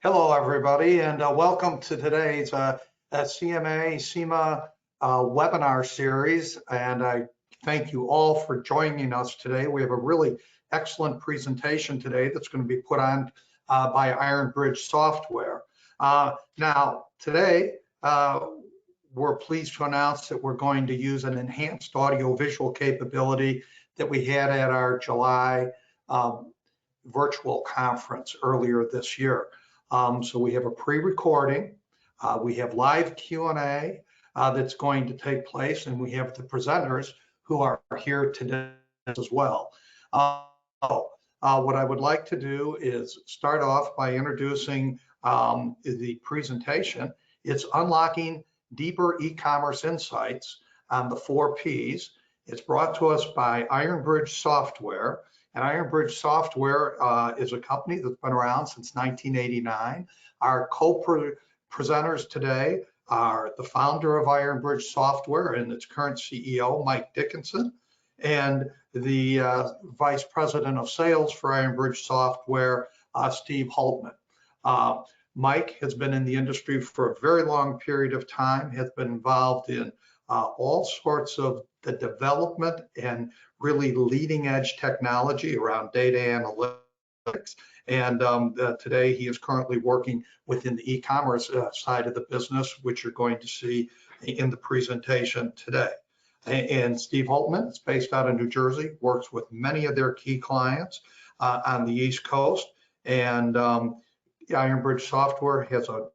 Hello, everybody, and welcome to today's CMA CMA webinar series. And I thank you all for joining us today. We have a really excellent presentation today that's going to be put on by Ironbridge Software. Now, today, we're pleased to announce that we're going to use an enhanced audio-visual capability that we had at our July virtual conference earlier this year. So we have a pre-recording, we have live Q&A that's going to take place, and we have the presenters who are here today as well. What I would like to do is start off by introducing the presentation. It's Unlocking Deeper E-Commerce Insights on the 4 Ps. It's brought to us by Ironbridge Software. And Ironbridge Software is a company that's been around since 1989. Our co-presenters today are the founder of Ironbridge Software and its current CEO, Mike Dickenson, and the vice president of sales for Ironbridge Software, Steve Hultman. Mike has been in the industry for a very long period of time, has been involved in all sorts of the development and really leading edge technology around data analytics. And today he is currently working within the e-commerce side of the business, which you're going to see in the presentation today. And Steve Hultman is based out of New Jersey, works with many of their key clients on the East Coast. And Ironbridge Software has a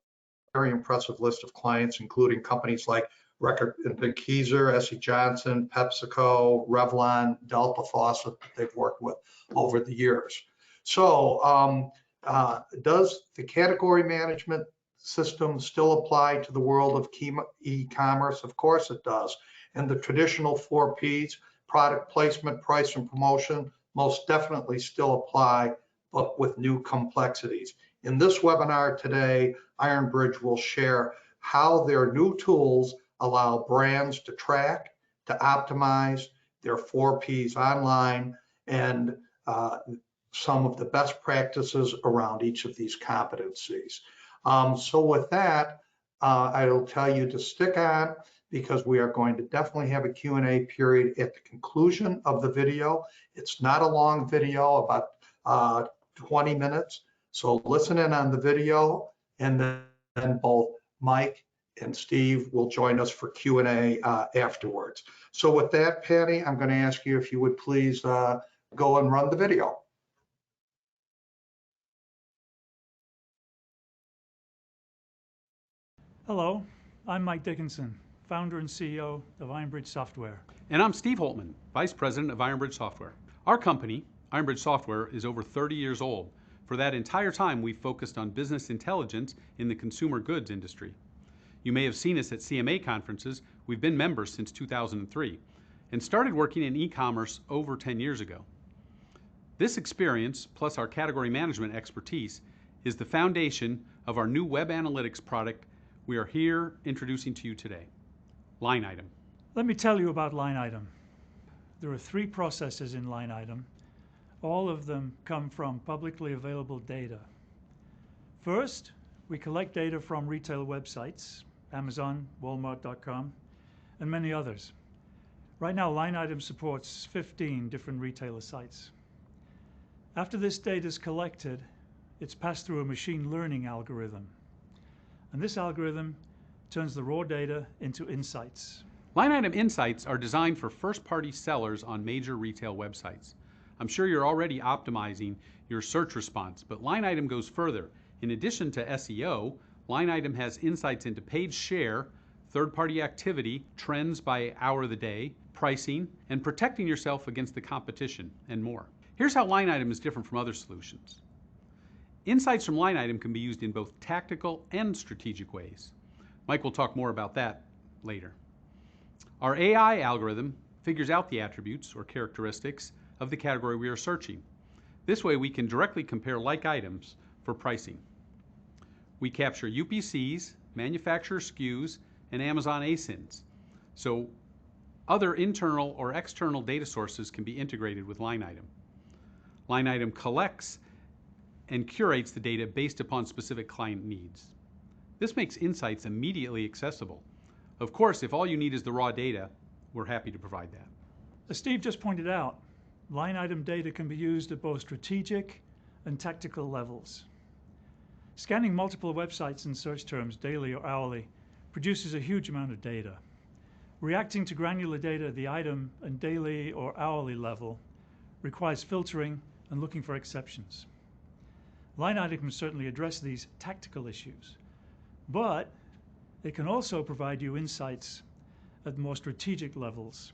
very impressive list of clients, including companies like Record and Keyser, S.C. Johnson, PepsiCo, Revlon, Delta Faucet that they've worked with over the years. So does the category management system still apply to the world of e-commerce? Of course it does. And the traditional 4 Ps, product placement, price, and promotion, most definitely still apply, but with new complexities. In this webinar today, Ironbridge will share how their new tools allow brands to track, to optimize their 4 Ps online, and some of the best practices around each of these competencies. So with that, I'll tell you to stick on, because we are going to definitely have a Q&A period at the conclusion of the video. It's not a long video, about 20 minutes. So listen in on the video, and then both Mike and Steve will join us for Q&A afterwards. So with that, Patty, I'm going to ask you if you would please go and run the video. Hello, I'm Mike Dickenson, founder and CEO of Ironbridge Software. And I'm Steve Hultman, vice president of Ironbridge Software. Our company, Ironbridge Software, is over 30 years old. For that entire time, we've focused on business intelligence in the consumer goods industry. You may have seen us at CMA conferences. We've been members since 2003 and started working in e-commerce over 10 years ago. This experience, plus our category management expertise, is the foundation of our new web analytics product we are here introducing to you today, Line Item. Let me tell you about Line Item. There are 3 processes in Line Item. All of them come from publicly available data. First, we collect data from retail websites, Amazon, Walmart.com, and many others. Right now, Line Item supports 15 different retailer sites. After this data is collected, it's passed through a machine learning algorithm. And this algorithm turns the raw data into insights. Line Item insights are designed for first-party sellers on major retail websites. I'm sure you're already optimizing your search response, but Line Item goes further. In addition to SEO, Line Item has insights into page share, third-party activity, trends by hour of the day, pricing, and protecting yourself against the competition, and more. Here's how Line Item is different from other solutions. Insights from Line Item can be used in both tactical and strategic ways. Mike will talk more about that later. Our AI algorithm figures out the attributes or characteristics of the category we are searching. This way we can directly compare like items for pricing. We capture UPCs, manufacturer SKUs, and Amazon ASINs. So other internal or external data sources can be integrated with Line Item. Line Item collects and curates the data based upon specific client needs. This makes insights immediately accessible. Of course, if all you need is the raw data, we're happy to provide that. As Steve just pointed out, line item data can be used at both strategic and tactical levels. Scanning multiple websites in search terms daily or hourly produces a huge amount of data. Reacting to granular data at the item and daily or hourly level requires filtering and looking for exceptions. Line item can certainly address these tactical issues, but it can also provide you insights at more strategic levels.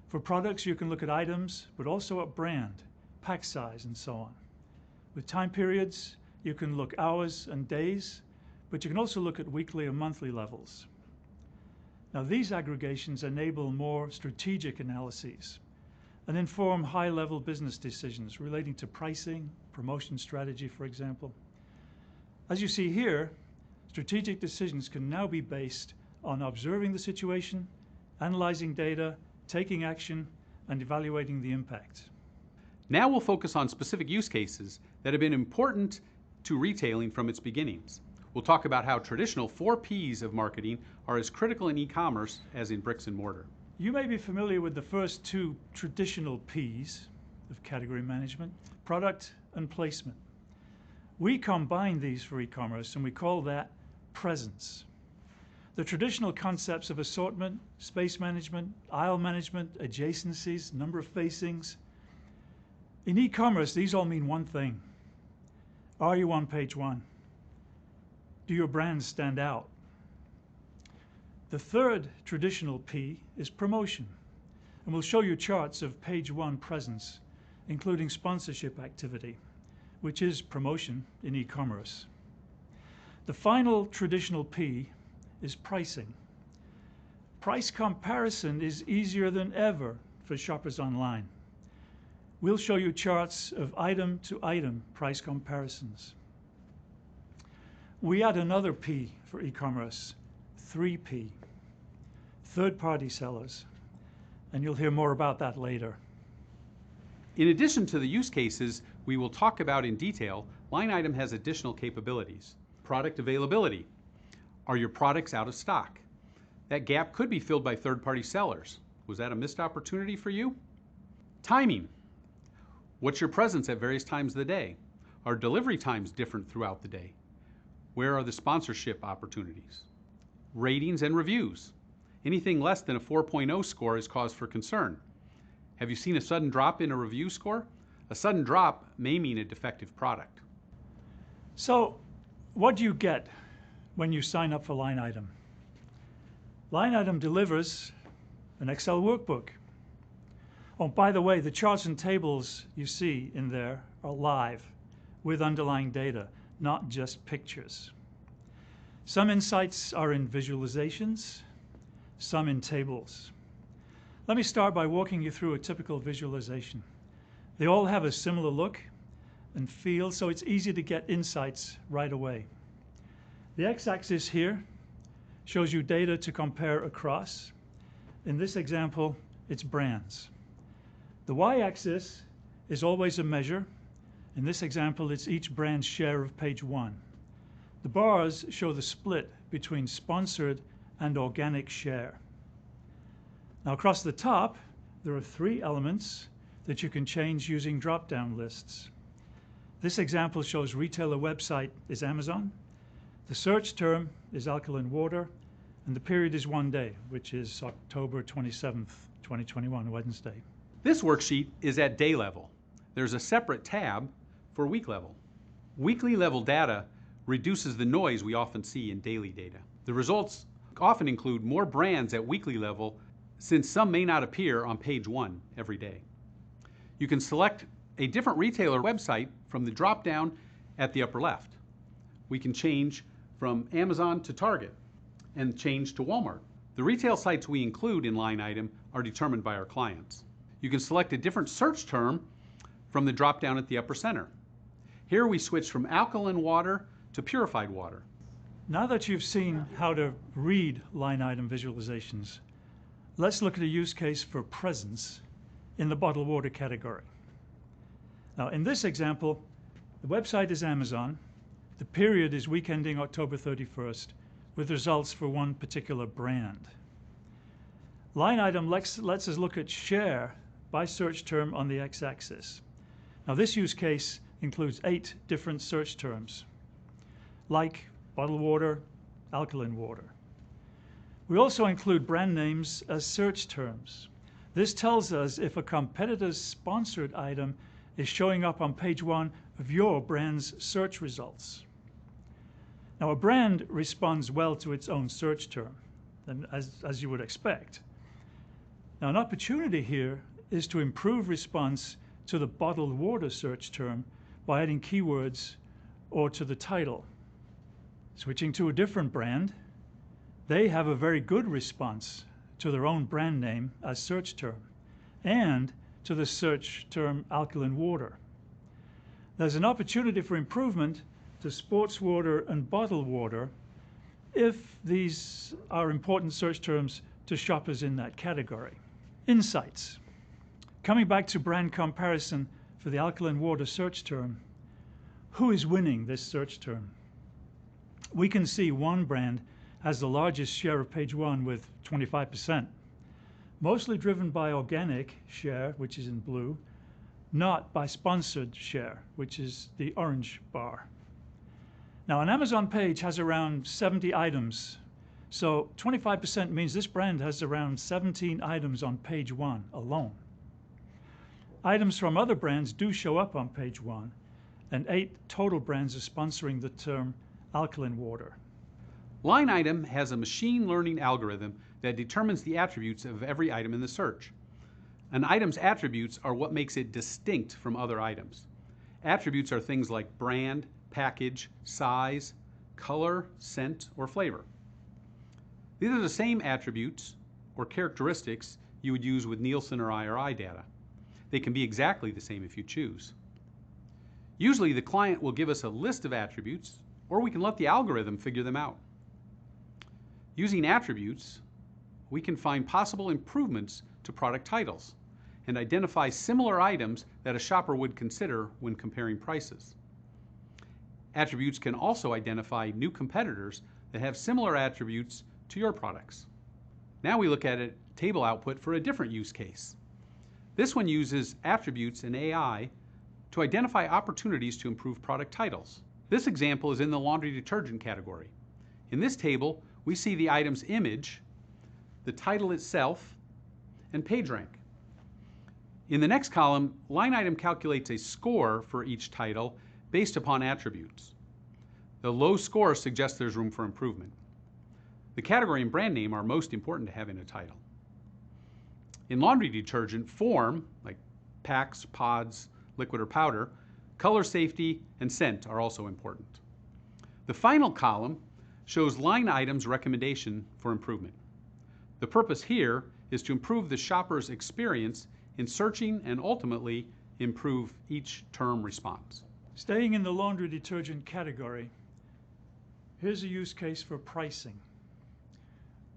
For products, you can look at items, but also at brand, pack size, and so on. With time periods, you can look hours and days, but you can also look at weekly and monthly levels. Now, these aggregations enable more strategic analyses and inform high-level business decisions relating to pricing, promotion strategy, for example. As you see here, strategic decisions can now be based on observing the situation, analyzing data, taking action, and evaluating the impact. Now we'll focus on specific use cases that have been important to retailing from its beginnings. We'll talk about how traditional 4 Ps of marketing are as critical in e-commerce as in bricks and mortar. You may be familiar with the first 2 traditional Ps of category management, product and placement. We combine these for e-commerce and we call that presence. The traditional concepts of assortment, space management, aisle management, adjacencies, number of facings. In e-commerce, these all mean one thing. Are you on page 1? Do your brands stand out? The third traditional P is promotion, and we'll show you charts of page 1 presence, including sponsorship activity, which is promotion in e-commerce. The final traditional P is pricing. Price comparison is easier than ever for shoppers online. We'll show you charts of item-to-item price comparisons. We add another P for e-commerce, 3P, third-party sellers, and you'll hear more about that later. In addition to the use cases we will talk about in detail, line item has additional capabilities. Product availability. Are your products out of stock? That gap could be filled by third-party sellers. Was that a missed opportunity for you? Timing. What's your presence at various times of the day? Are delivery times different throughout the day? Where are the sponsorship opportunities? Ratings and reviews. Anything less than a 4.0 score is cause for concern. Have you seen a sudden drop in a review score? A sudden drop may mean a defective product. So, what do you get when you sign up for Line Item? Line Item delivers an Excel workbook. Oh, by the way, the charts and tables you see in there are live with underlying data, not just pictures. Some insights are in visualizations, some in tables. Let me start by walking you through a typical visualization. They all have a similar look and feel, so it's easy to get insights right away. The x-axis here shows you data to compare across. In this example, it's brands. The y-axis is always a measure. In this example, it's each brand's share of page 1. The bars show the split between sponsored and organic share. Now across the top, there are 3 elements that you can change using drop-down lists. This example shows retailer website is Amazon, the search term is alkaline water, and the period is 1 day, which is October 27th, 2021, Wednesday. This worksheet is at day level. There's a separate tab for week level. Weekly level data reduces the noise we often see in daily data. The results often include more brands at weekly level since some may not appear on page 1 every day. You can select a different retailer website from the drop-down at the upper left. We can change from Amazon to Target and change to Walmart. The retail sites we include in line item are determined by our clients. You can select a different search term from the drop-down at the upper center. Here we switch from alkaline water to purified water. Now that you've seen how to read line item visualizations, let's look at a use case for presence in the bottled water category. Now, in this example, The website is Amazon. The period is week ending October 31st, with results for one particular brand. Line item lets us look at share by search term on the x-axis. Now this use case includes 8 different search terms, like bottled water, alkaline water. We also include brand names as search terms. This tells us if a competitor's sponsored item is showing up on page 1 of your brand's search results. Now a brand responds well to its own search term, and as you would expect. Now an opportunity here is to improve response to the bottled water search term by adding keywords or to the title. Switching to a different brand, they have a very good response to their own brand name as search term and to the search term alkaline water. There's an opportunity for improvement to sports water and bottled water if these are important search terms to shoppers in that category. Insights. Coming back to brand comparison for the alkaline water search term, who is winning this search term? We can see one brand has the largest share of page 1 with 25%, mostly driven by organic share, which is in blue, not by sponsored share, which is the orange bar. Now an Amazon page has around 70 items, so 25% means this brand has around 17 items on page 1 alone. Items from other brands do show up on page 1, and 8 total brands are sponsoring the term alkaline water. Line item has a machine learning algorithm that determines the attributes of every item in the search. An item's attributes are what makes it distinct from other items. Attributes are things like brand, package, size, color, scent, or flavor. These are the same attributes or characteristics you would use with Nielsen or IRI data. They can be exactly the same if you choose. Usually the client will give us a list of attributes, or we can let the algorithm figure them out. Using attributes, we can find possible improvements to product titles and identify similar items that a shopper would consider when comparing prices. Attributes can also identify new competitors that have similar attributes to your products. Now we look at a table output for a different use case. This one uses attributes and AI to identify opportunities to improve product titles. This example is in the laundry detergent category. In this table, we see the item's image, the title itself, and page rank. In the next column, line item calculates a score for each title based upon attributes. The low score suggests there's room for improvement. The category and brand name are most important to have in a title. In laundry detergent, form, like packs, pods, liquid or powder, color safety, and scent are also important. The final column shows line items recommendation for improvement. The purpose here is to improve the shopper's experience in searching and ultimately improve each term response. Staying in the laundry detergent category, here's a use case for pricing.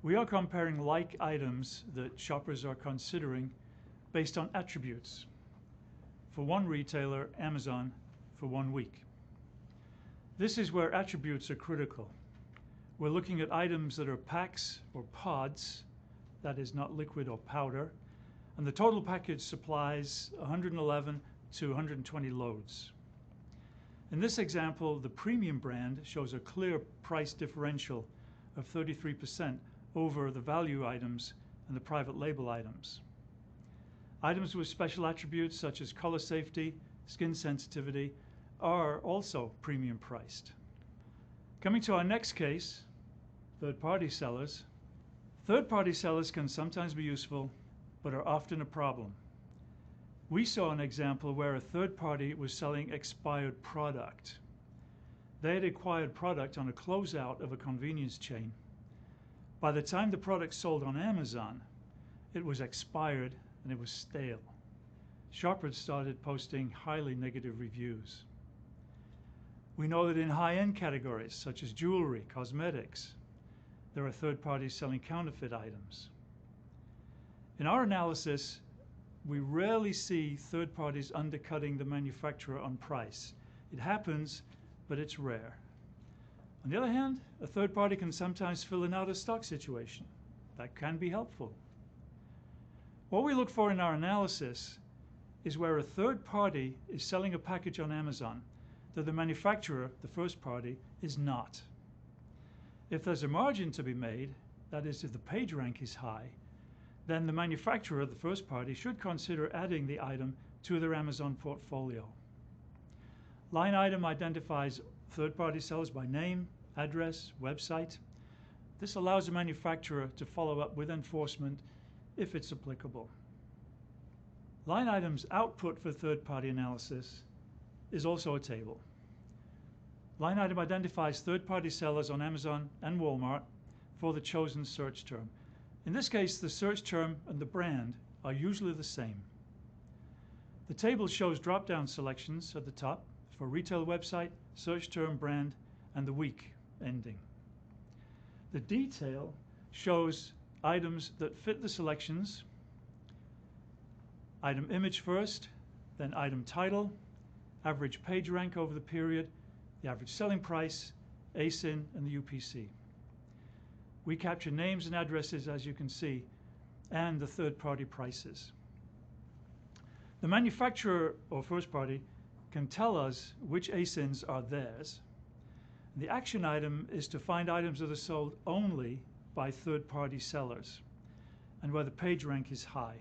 We are comparing like items that shoppers are considering based on attributes. For one retailer, Amazon, for 1 week. This is where attributes are critical. We're looking at items that are packs or pods, that is not liquid or powder, and the total package supplies 111 to 120 loads. In this example, the premium brand shows a clear price differential of 33% over the value items and the private label items. Items with special attributes such as color safety, skin sensitivity are also premium priced. Coming to our next case, third-party sellers. Third-party sellers can sometimes be useful, but are often a problem. We saw an example where a third party was selling expired product. They had acquired product on a closeout of a convenience chain. By the time the product sold on Amazon, it was expired and it was stale. Shoppers started posting highly negative reviews. We know that in high-end categories such as jewelry, cosmetics, there are third parties selling counterfeit items. In our analysis, we rarely see third parties undercutting the manufacturer on price. It happens, but it's rare. On the other hand, a third party can sometimes fill an out-of-stock situation. That can be helpful. What we look for in our analysis is where a third party is selling a package on Amazon that the manufacturer, the first party, is not. If there's a margin to be made, that is, if the page rank is high, then the manufacturer, the first party, should consider adding the item to their Amazon portfolio. Line item identifies third-party sellers by name, address, website. This allows the manufacturer to follow up with enforcement if it's applicable. Line item's output for third-party analysis is also a table. Line item identifies third-party sellers on Amazon and Walmart for the chosen search term. In this case, the search term and the brand are usually the same. The table shows drop-down selections at the top for retail website, search term, brand, and the week ending. The detail shows items that fit the selections, item image first, then item title, average page rank over the period, the average selling price, ASIN, and the UPC. We capture names and addresses, as you can see, and the third-party prices. The manufacturer or first party can tell us which ASINs are theirs. The action item is to find items that are sold only by third-party sellers and where the page rank is high.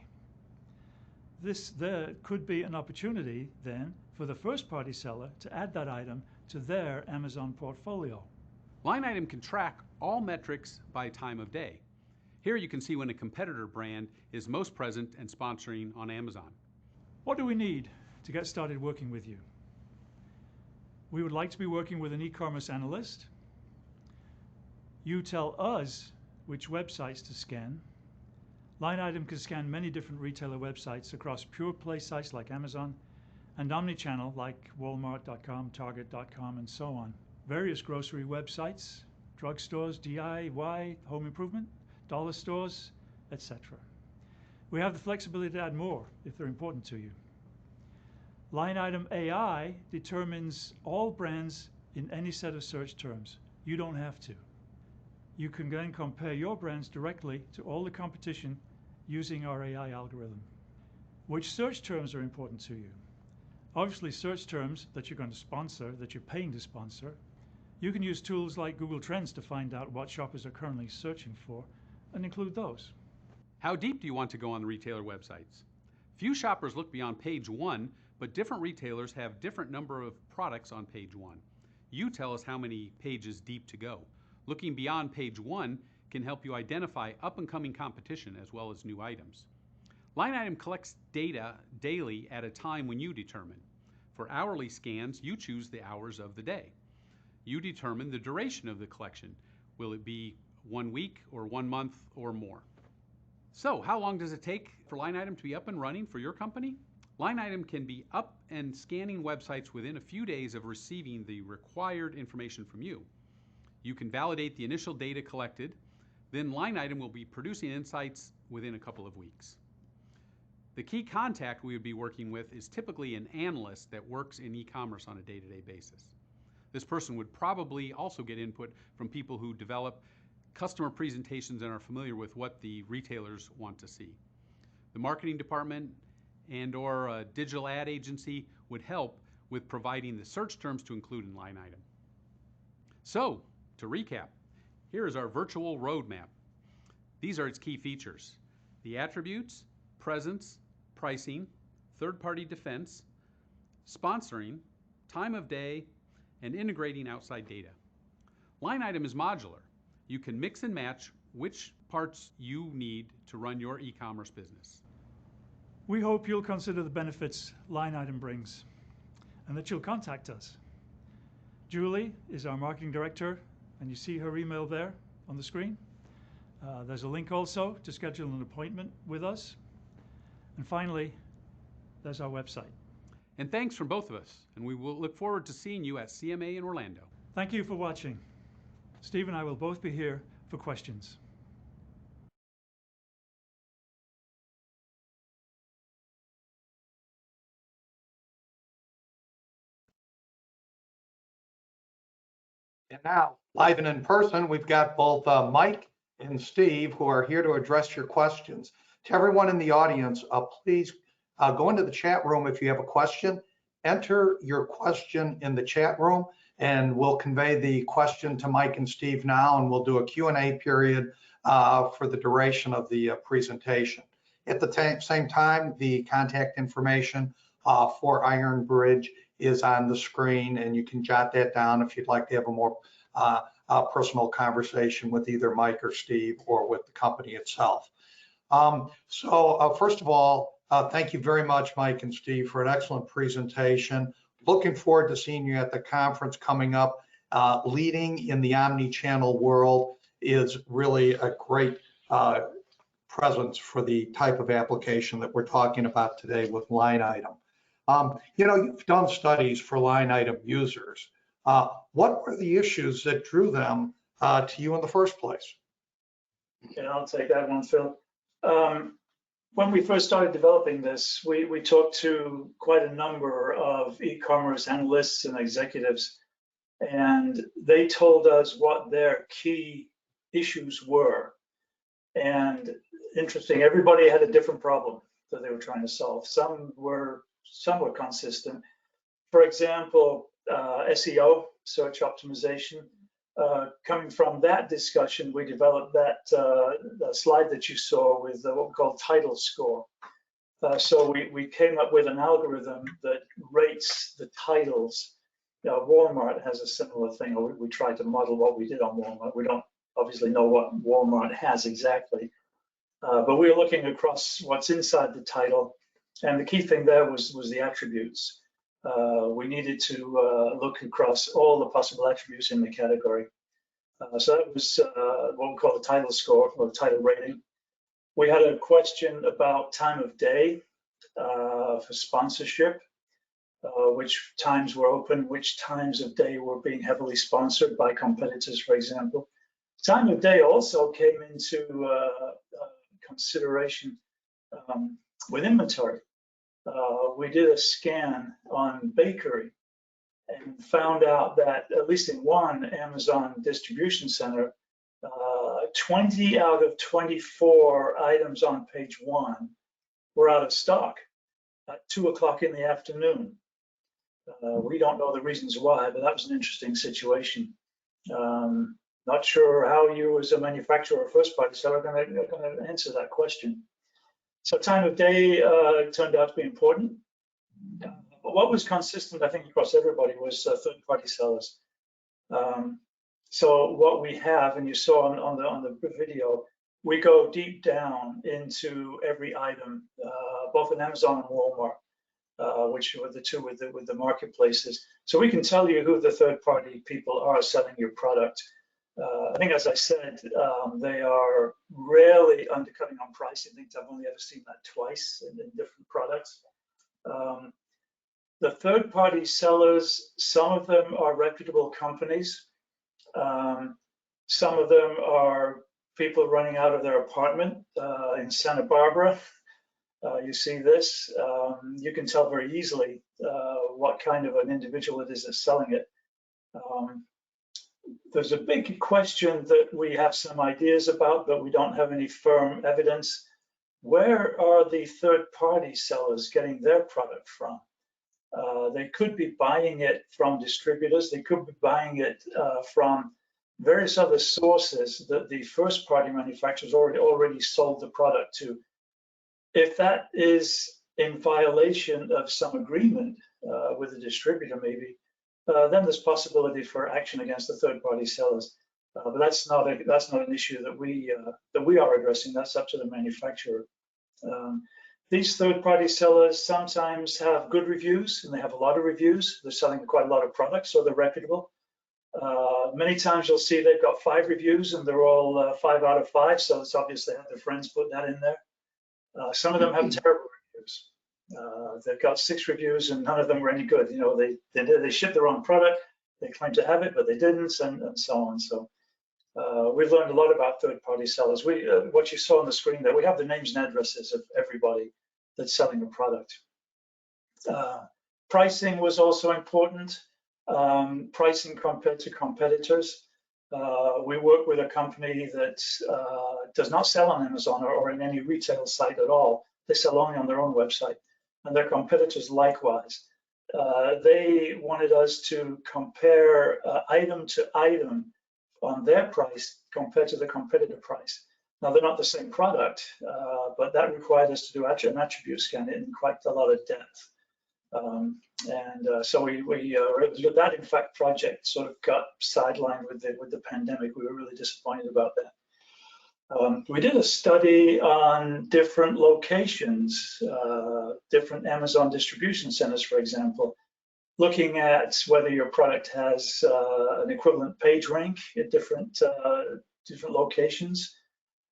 There could be an opportunity then for the first-party seller to add that item to their Amazon portfolio. Line item can track all metrics by time of day. Here you can see when a competitor brand is most present and sponsoring on Amazon. What do we need to get started working with you? We would like to be working with an e-commerce analyst. You tell us which websites to scan. Line item can scan many different retailer websites across pure play sites like Amazon and omnichannel like Walmart.com, Target.com, and so on. Various grocery websites, drugstores, DIY, home improvement, dollar stores, etc. We have the flexibility to add more if they're important to you. Line item AI determines all brands in any set of search terms. You don't have to. You can then compare your brands directly to all the competition using our AI algorithm. Which search terms are important to you? Obviously, search terms that you're going to sponsor, that you're paying to sponsor. You can use tools like Google Trends to find out what shoppers are currently searching for and include those. How deep do you want to go on the retailer websites? Few shoppers look beyond page 1, but different retailers have different number of products on page 1. You tell us how many pages deep to go. Looking beyond page 1 can help you identify up-and-coming competition as well as new items. Line item collects data daily at a time when you determine. For hourly scans, you choose the hours of the day. You determine the duration of the collection. Will it be 1 week or 1 month or more? So, how long does it take for Line item to be up and running for your company? Line item can be up and scanning websites within a few days of receiving the required information from you. You can validate the initial data collected, then Line item will be producing insights within a couple of weeks. The key contact we would be working with is typically an analyst that works in e-commerce on a day-to-day basis. This person would probably also get input from people who develop customer presentations and are familiar with what the retailers want to see. The marketing department and/or a digital ad agency would help with providing the search terms to include in Line item. So, to recap, here is our virtual roadmap. These are its key features: the attributes, presence, pricing, third-party defense, sponsoring, time of day, and integrating outside data. Line item is modular. You can mix and match which parts you need to run your e-commerce business. We hope you'll consider the benefits Line item brings and that you'll contact us. Julie is our marketing director, and you see her email there on the screen. There's a link also to schedule an appointment with us. And finally, there's our website. And thanks from both of us, and we will look forward to seeing you at CMA in Orlando. Thank you for watching. Steve and I will both be here for questions. And now, live and in person, we've got both Mike and Steve who are here to address your questions. To everyone in the audience, please go into the chat room if you have a question. Enter your question in the chat room, and we'll convey the question to Mike and Steve now, and we'll do a Q&A period for the duration of the presentation. At the same time, the contact information for Ironbridge is on the screen, and you can jot that down if you'd like to have a more personal conversation with either Mike or Steve or with the company itself. First of all, thank you very much, Mike and Steve, for an excellent presentation. Looking forward to seeing you at the conference coming up. Leading in the omni-channel world is really a great presence for the type of application that we're talking about today with line item. You've done studies for line item users. What were the issues that drew them to you in the first place? Okay, I'll take that one, Phil. When we first started developing this, we talked to quite a number of e-commerce analysts and executives, and they told us what their key issues were. And interesting, everybody had a different problem that they were trying to solve. Some were somewhat consistent. For example, SEO, search optimization. Coming from that discussion, we developed that slide that you saw with what we call title score. So we came up with an algorithm that rates the titles. Walmart has a similar thing, or we tried to model what we did on Walmart. We don't obviously know what Walmart has exactly, but we were looking across what's inside the title, and the key thing there was the attributes. We needed to look across all the possible attributes in the category. So that was what we call the title score, or the title rating. We had a question about time of day for sponsorship, which times were open, which times of day were being heavily sponsored by competitors, for example. Time of day also came into consideration with inventory. We did a scan on bakery and found out that, at least in one Amazon distribution center, 20 out of 24 items on page 1 were out of stock at 2 o'clock in the afternoon. We don't know the reasons why, but that was an interesting situation. Not sure how you, as a manufacturer or first-party seller, are going to answer that question. So time of day turned out to be important. But what was consistent, I think, across everybody was third-party sellers. So what we have, and you saw on the video, we go deep down into every item, both in Amazon and Walmart, which were the two with the marketplaces. So we can tell you who the third-party people are selling your product. I think, as I said, they are rarely undercutting on price. I think I've only ever seen that twice in different products. The third-party sellers, some of them are reputable companies. Some of them are people running out of their apartment in Santa Barbara. You see this. You can tell very easily what kind of an individual it is that's selling it. There's a big question that we have some ideas about, but we don't have any firm evidence. Where are the third-party sellers getting their product from? They could be buying it from distributors. They could be buying it from various other sources that the first-party manufacturers already sold the product to. If that is in violation of some agreement with the distributor, maybe, then there's possibility for action against the third-party sellers. But that's not an issue that we are addressing. That's up to the manufacturer. These third-party sellers sometimes have good reviews, and they have a lot of reviews. They're selling quite a lot of products, so they're reputable. Many times you'll see they've got 5 reviews, and they're all 5 out of 5. So it's obvious they have their friends put that in there. Some of them have terrible reviews. They've got 6 reviews, and none of them were any good. You know, they shipped the wrong product. They claimed to have it, but they didn't, and so on. So we've learned a lot about third-party sellers. What you saw on the screen there, we have the names and addresses of everybody that's selling a product. Pricing was also important. pricing compared to competitors. We work with a company that does not sell on Amazon or in any retail site at all. They sell only on their own website, and their competitors likewise. They wanted us to compare item to item on their price compared to the competitor price. Now, they're not the same product, but that required us to do an attribute scan in quite a lot of depth. So we were able to do that. In fact, project sort of got sidelined with the pandemic. We were really disappointed about that. We did a study on different locations, different Amazon distribution centers, for example, looking at whether your product has an equivalent page rank at different locations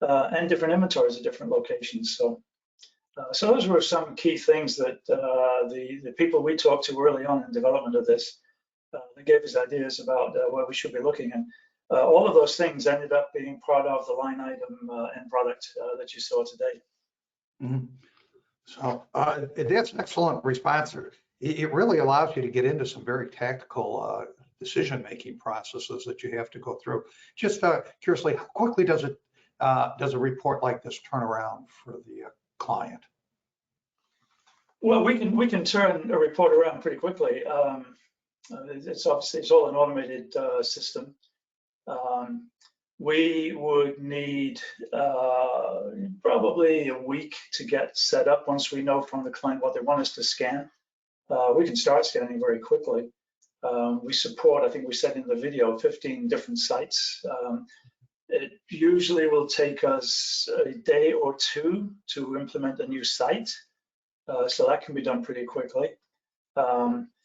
and different inventories at different locations. So those were some key things that the people we talked to early on in development of this, they gave us ideas about where we should be looking. And all of those things ended up being part of the line item end product that you saw today. Mm-hmm. So that's an excellent response. It really allows you to get into some very tactical decision-making processes that you have to go through. Just curiously, how quickly does a report like this turn around for the client? Well, we can turn a report around pretty quickly. It's all an automated system. We would need probably a week to get set up once we know from the client what they want us to scan. We can start scanning very quickly. We support, I think we said in the video, 15 different sites. It usually will take us a day or two to implement a new site. So that can be done pretty quickly.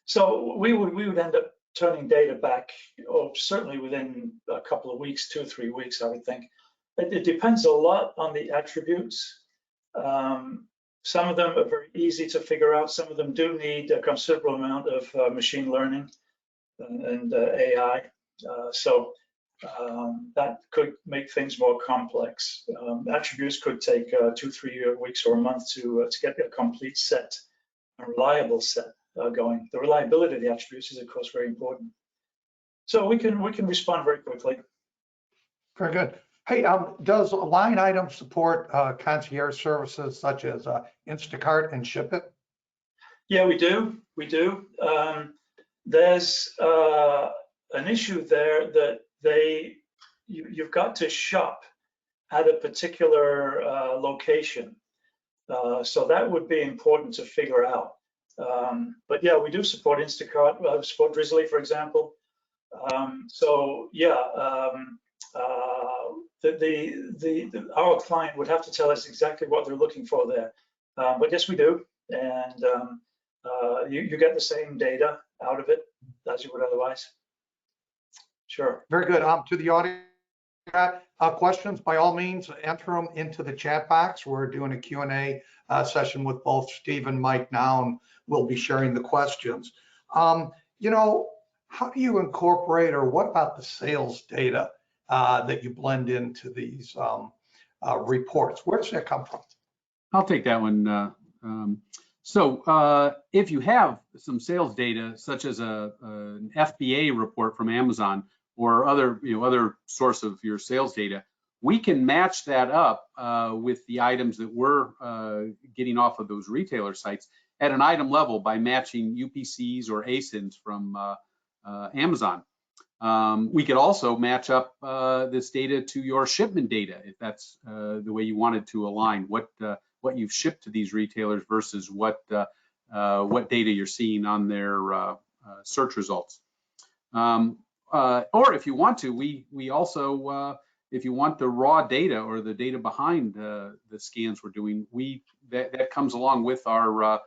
So we would end up turning data back, or certainly within a couple of weeks, 2 or 3 weeks, I would think. It depends a lot on the attributes. Some of them are very easy to figure out. Some of them do need a considerable amount of machine learning and AI. So that could make things more complex. Attributes could take 2 or 3 weeks or a month to get a complete set, a reliable set going. The reliability of the attributes is, of course, very important. So we can respond very quickly. Very good. Hey, does line item support concierge services such as Instacart and Ship It? Yeah, we do. We do. There's an issue there that you've got to shop at a particular location. So that would be important to figure out. But yeah, we do support Instacart. We support Drizzly, for example. So yeah, our client would have to tell us exactly what they're looking for there. But yes, we do, and you get the same data out of it as you would otherwise. Sure. Very good. To the audience, questions, by all means, enter them into the chat box. We're doing a Q&A session with both Steve and Mike now, and we'll be sharing the questions. You know, how do you incorporate, or what about the sales data that you blend into these reports? Where does that come from? I'll take that one. So if you have some sales data, such as an FBA report from Amazon or other source of your sales data, we can match that up with the items that we're getting off of those retailer sites at an item level by matching UPCs or ASINs from Amazon. We could also match up this data to your shipment data, if that's the way you wanted to align what you've shipped to these retailers versus what data you're seeing on their search results. Or if you want to, we also, if you want the raw data or the data behind the scans we're doing, that comes along with our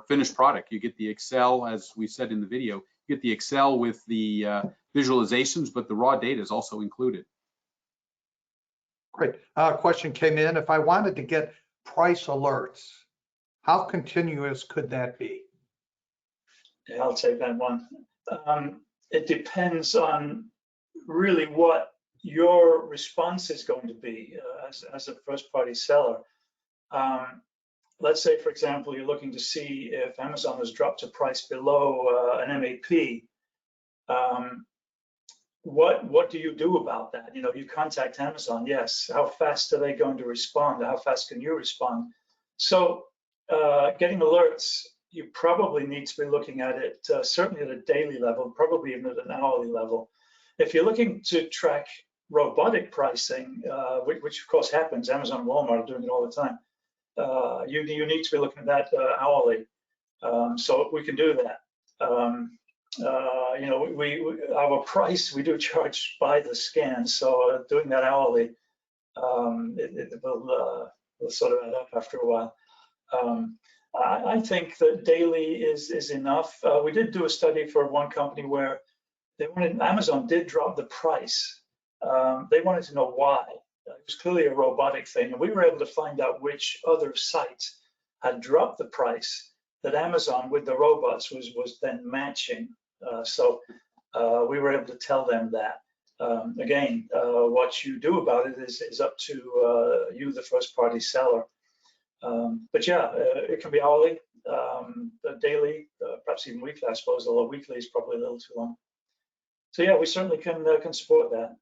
finished product. You get the Excel, as we said in the video, you get the Excel with the visualizations, but the raw data is also included. Great. Question came in. If I wanted to get price alerts, how continuous could that be? Yeah, I'll take that one. It depends on really what your response is going to be as a first-party seller. Let's say, for example, you're looking to see if Amazon has dropped a price below an MAP What do you do about that? You know, you contact Amazon, yes. How fast are they going to respond? How fast can you respond? So getting alerts, you probably need to be looking at it certainly at a daily level, probably even at an hourly level. If you're looking to track robotic pricing, which of course happens, Amazon and Walmart are doing it all the time, you need to be looking at that hourly. So we can do that. You know, our price, we do charge by the scan, so doing that hourly, it will sort of add up after a while. I think that daily is enough. We did do a study for one company where they wanted, Amazon did drop the price. They wanted to know why. It was clearly a robotic thing, and we were able to find out which other sites had dropped the price that Amazon with the robots was then matching. So we were able to tell them that. Again, what you do about it is up to you, the first party seller. But yeah, it can be hourly, daily, perhaps even weekly, I suppose, although weekly is probably a little too long. So yeah, we certainly can support that.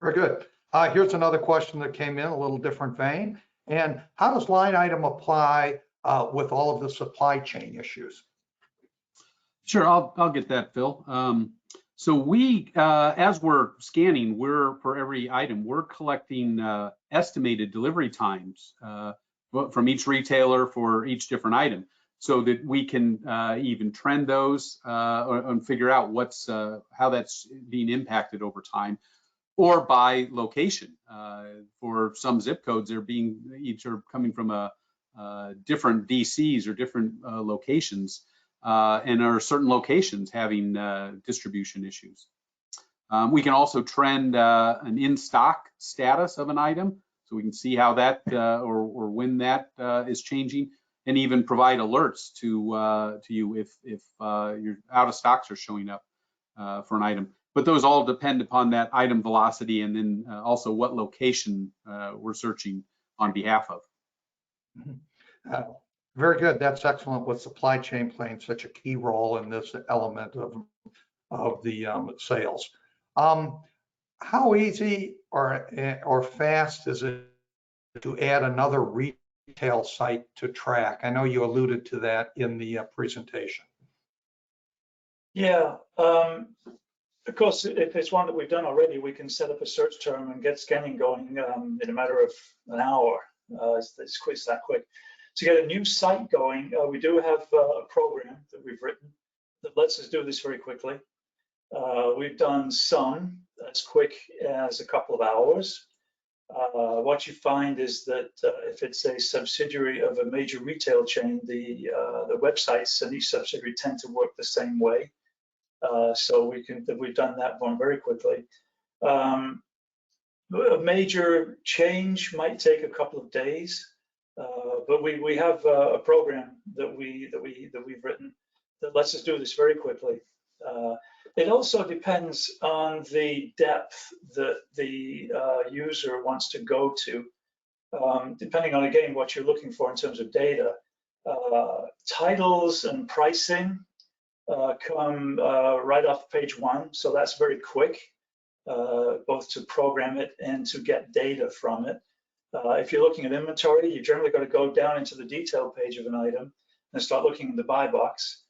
Very good. Here's another question that came in, a little different vein. And how does line item apply with all of the supply chain issues? Sure, I'll get that, Phil. So we, as we're scanning, for every item, we're collecting estimated delivery times from each retailer for each different item, so that we can even trend those and figure out how that's being impacted over time, or by location. For some zip codes, each are coming from different DCs or different locations. And are certain locations having distribution issues. We can also trend an in-stock status of an item, so we can see how that or when that is changing, and even provide alerts to you if your out of stocks are showing up for an item. But those all depend upon that item velocity, and then also what location we're searching on behalf of. Very good. That's excellent, with supply chain playing such a key role in this element of the sales. How easy or fast is it to add another retail site to track? I know you alluded to that in the presentation. Yeah, of course, if it's one that we've done already, we can set up a search term and get scanning going in a matter of an hour. It's that quick. To get a new site going, we do have a program that we've written that lets us do this very quickly. We've done some as quick as a couple of hours. What you find is that if it's a subsidiary of a major retail chain, the websites and each subsidiary tend to work the same way. So we've done that one very quickly. A major change might take a couple of days. But we have a program that we've written that lets us do this very quickly. It also depends on the depth that the user wants to go to, depending on, again, what you're looking for in terms of data. Titles and pricing come right off page one, so that's very quick, both to program it and to get data from it. If you're looking at inventory, you generally got to go down into the detail page of an item and start looking in the buy box.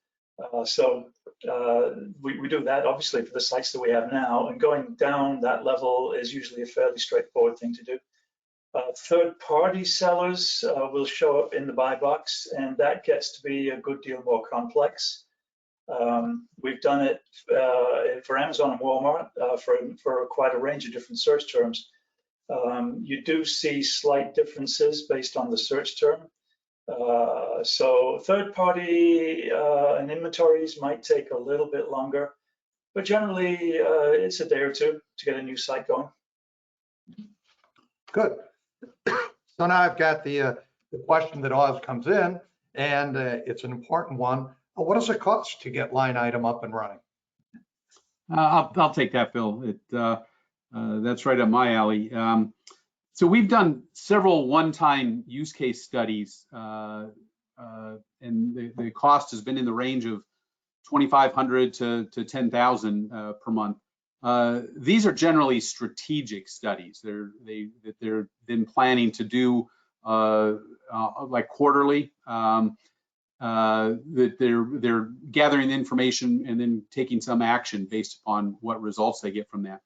So we do that obviously for the sites that we have now, and going down that level is usually a fairly straightforward thing to do. Third-party sellers will show up in the buy box, and that gets to be a good deal more complex. We've done it for Amazon and Walmart for quite a range of different search terms. You do see slight differences based on the search term. So third party and inventories might take a little bit longer, but generally it's a day or two to get a new site going. Good. So now I've got the question that always comes in, and it's an important one. What does it cost to get line item up and running? I'll take that, Phil. That's right up my alley. So we've done several one-time use case studies, and the cost has been in the range of 2,500 to 10,000 per month. These are generally strategic studies. They're been planning to do like quarterly. That they're gathering information and then taking some action based upon what results they get from that.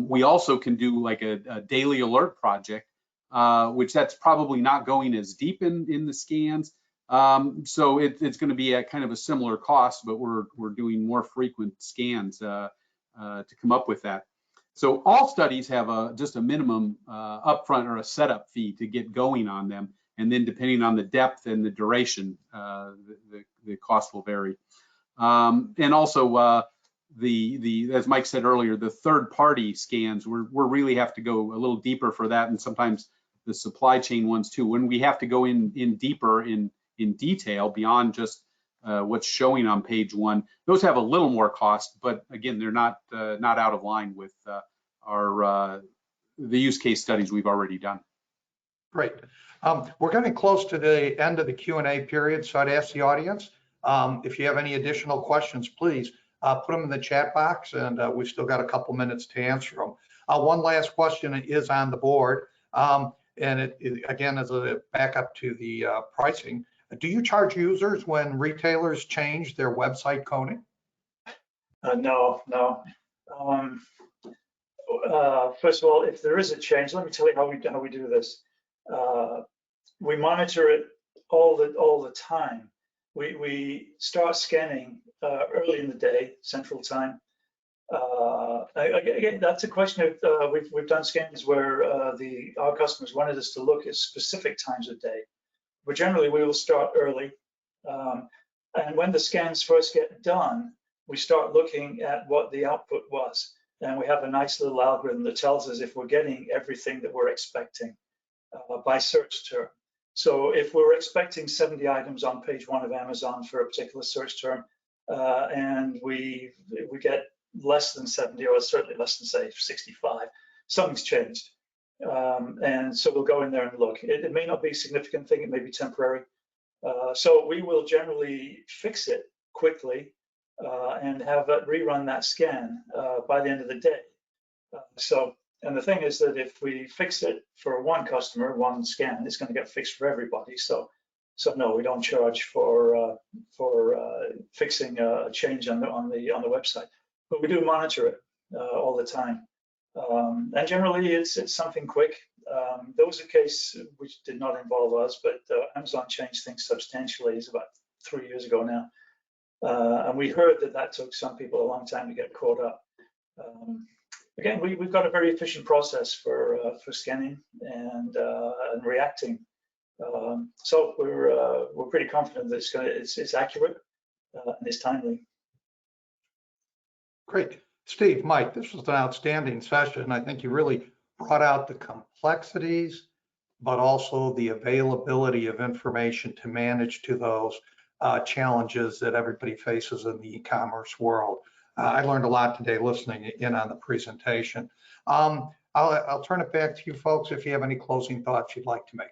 We also can do like a daily alert project, which that's probably not going as deep in the scans. So it's going to be at kind of a similar cost, but we're doing more frequent scans to come up with that. So all studies have just a minimum upfront or a setup fee to get going on them. And then depending on the depth and the duration, the cost will vary. And also as Mike said earlier, the third-party scans, we really have to go a little deeper for that, and sometimes the supply chain ones too. When we have to go in deeper in detail beyond just what's showing on page one, those have a little more cost, but again, they're not out of line with the use case studies we've already done. Great. We're getting close to the end of the Q&A period, so I'd ask the audience, if you have any additional questions, please put them in the chat box, and we've still got a couple minutes to answer them. One last question is on the board, and it again is a backup to the pricing. Do you charge users when retailers change their website coding? No. First of all, if there is a change, let me tell you how we do this. We monitor it all the time. We start scanning early in the day, Central Time. Again, that's a question of we've done scans where our customers wanted us to look at specific times of day, but generally we will start early. And when the scans first get done, we start looking at what the output was, and we have a nice little algorithm that tells us if we're getting everything that we're expecting by search term. So if we're expecting 70 items on page one of Amazon for a particular search term, and we get less than 70, or certainly less than, say, 65, something's changed. And so we'll go in there and look. It may not be a significant thing, it may be temporary. So we will generally fix it quickly and have it rerun that scan by the end of the day. And the thing is that if we fix it for one customer, one scan, it's going to get fixed for everybody. So no, we don't charge for fixing a change on the website, but we do monitor it all the time. And generally, it's something quick. There was a case which did not involve us, but Amazon changed things substantially. It's about 3 years ago now, and we heard that took some people a long time to get caught up. Again, we've got a very efficient process for scanning and reacting. So we're pretty confident that it's accurate and it's timely. Great. Steve, Mike, this was an outstanding session. I think you really brought out the complexities, but also the availability of information to manage to those challenges that everybody faces in the e-commerce world. I learned a lot today listening in on the presentation. I'll turn it back to you folks if you have any closing thoughts you'd like to make.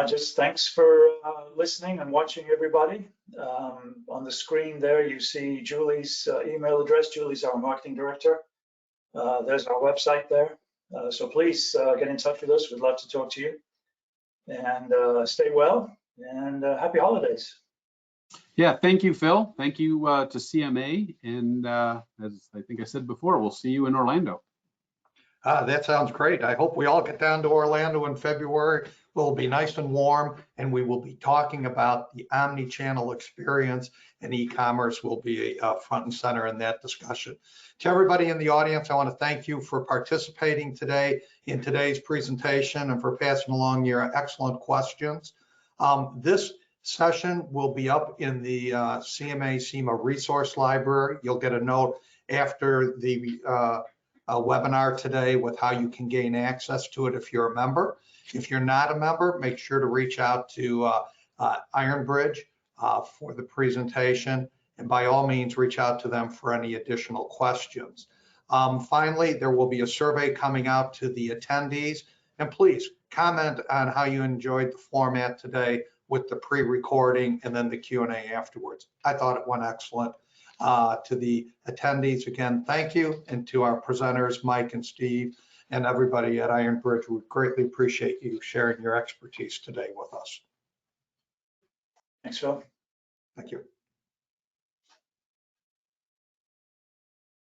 Just thanks for listening and watching, everybody. On the screen there, you see Julie's email address. Julie's our marketing director. There's our website there. So please get in touch with us. We'd love to talk to you. And stay well, and happy holidays. Yeah, thank you, Phil. Thank you to CMA. And as I think I said before, we'll see you in Orlando. That sounds great. I hope we all get down to Orlando in February. It'll be nice and warm, and we will be talking about the omni-channel experience, and e-commerce will be front and center in that discussion. To everybody in the audience, I want to thank you for participating today in today's presentation and for passing along your excellent questions. This session will be up in the CMA CIMA resource library. You'll get a note after the webinar today with how you can gain access to it if you're a member. If you're not a member, make sure to reach out to Ironbridge for the presentation, and by all means, reach out to them for any additional questions. Finally, there will be a survey coming out to the attendees, and please comment on how you enjoyed the format today with the pre-recording and then the Q&A afterwards. I thought it went excellent. To the attendees, again, thank you. And to our presenters, Mike and Steve, and everybody at Ironbridge, we greatly appreciate you sharing your expertise today with us. Thanks, Phil. Thank you.